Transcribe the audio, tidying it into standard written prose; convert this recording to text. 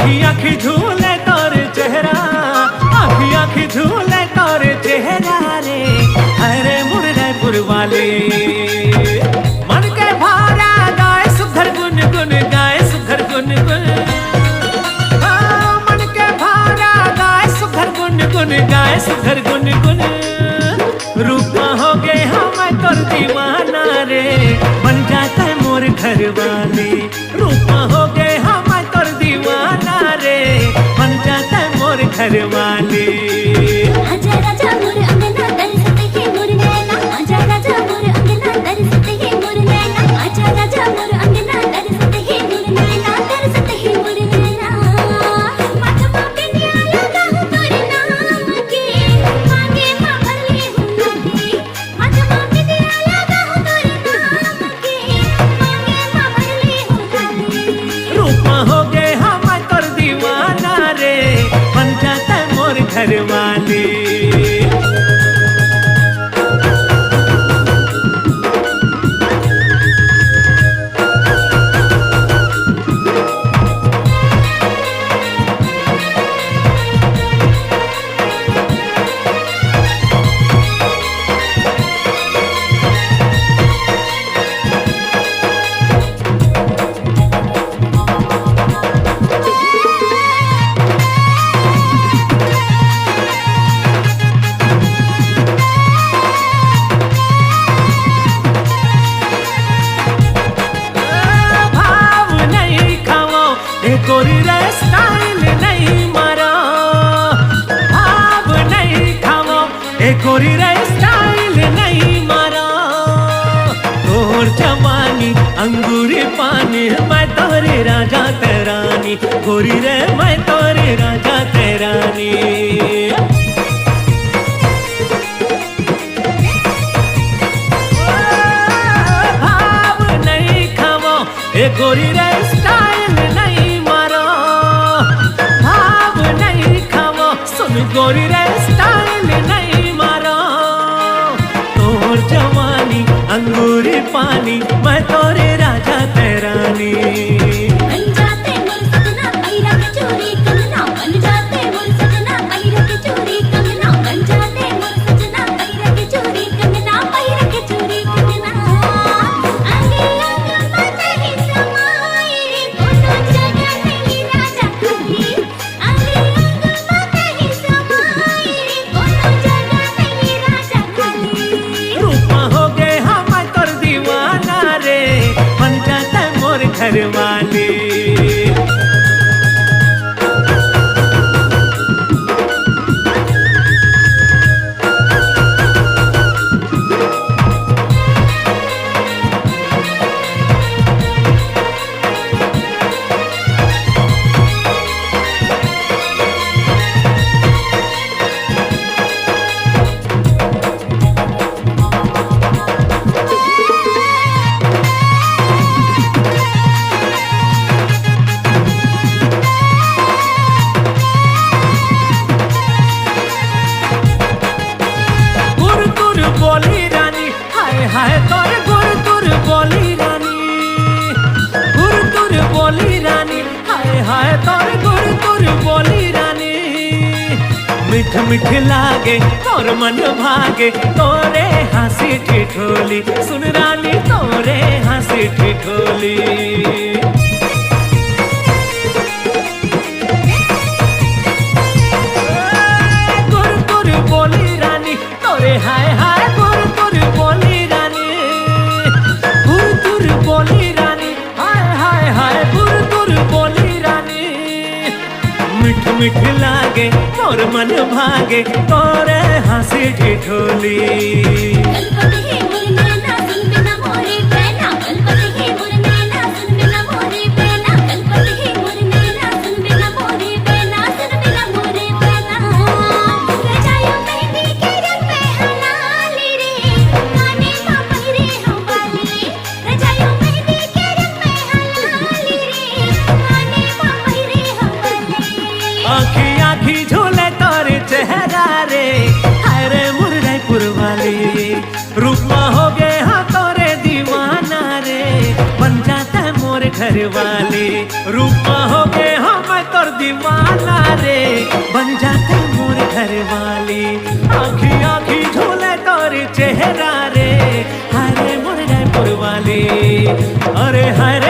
आखी आखी झूले तोर चेहरा, आखी आखी झूले तोर चेहरा रे, अरे मुरैपुर वाले मन के भारा गाए सुधर गुन गुन, गाए सुधर गुन गुन, मन के भारा गाए सुधर गुन गुन, गाए सुधर गुन गुन। रूपा हो गए हम तोर दीवाना रे, बन जाता है मोर घर वाले। रूपा हो गए हम तोर दीवाना रे, बन जाता है मोर घर वाले। आजा राजा मोर अंगना तरसते है मोर नैना, आजा राजा मोर अंगना तरसते है मोर नैना, आजा राजा मोर अंगना तरसते है मोर नैना, तरसते है मोर नैना। माथवा पे न्याला गाहु तोर नाम के, मांगे मां भरले हूं लागे। माथवा पे न्याला गाहु तोर नाम के, मांगे मां भरले हूं लागे। रूपा हो गए हम तोर दीवाना रे, बन जाता है मोर घर वाले। गोरी रे स्टाइल नहीं मारो, भाव नहीं खाओ, ए गोरी रे स्टाइल नहीं मारो। तोर जवानी अंगूरी पानी, मैं तोरे राजा तेरानी, गोरी रे मैं तोरे राजा तेरानी। भाव नहीं खाओ, ए गोरी रे स्टाइल नहीं मारो, भाव नहीं खाओ, सुन गोरी रे स्टाइल नहीं मारो। तोर जवानी अंगूरी पानी, मैं तोरे राजा तेरानी। बन जाते मोर सजना पैरा के चोरी कंगना, बन जाते मोर सजना पैरा के चोरी कंगना, बन जाते मोर सजना पैरा के चोरी कंगना, पैरा के चोरी कंगना। आगे आगे मत ही समाए, कोनो जगह नहीं राजा खाली। आगे आगे मत ही समाए, कोनो जगह नहीं राजा खाली। रूपा हो गए हम तोर दीवाना रे, बन जाता है मोर घर वाले। बोली रानी, हाय हाय तोर गुर तुर बोली रानी, गुर तुर बोली रानी, हाय हाय तोर गुर तुर बोली रानी। मिठ मिठ लागे तोर मन भागे, तोरे हंसी ठिठोली, सुन रानी तोरे हंसी ठिठोली। गुर तुर बोली रानी, तोरे हाय हाय गुर तुर बोली रानी, गुर तुर बोली रानी, हाय हाय हाय गुर तुर बोली रानी। मिठ मिठ लागे तोर मन भागे, तोरे हंसी ठिठोली। गणपति है मोर नैना सुन बिना मोरे पैना, गणपति है मोर नैना सुन बिना मोरे पैना, गणपति है मोर नैना सुन बिना मोरे पैना, सुन बिना मोरे पैना। रजायो मेहंदी के रंग में हलाली रे, काने मां पहिरे हम वाली। रजायो मेहंदी के रंग में हलाली रे, काने मां पहिरे हम वाली। आखी आखी झूले तोर चेहरा रे, हाय रे मुरैपुर वाले। रूपा हो गए हाँ तोरे दीवाना रे, बन जाता है मोर घर वाले। रूपा हो गए हाँ मैं तोर वाली। अरे हाय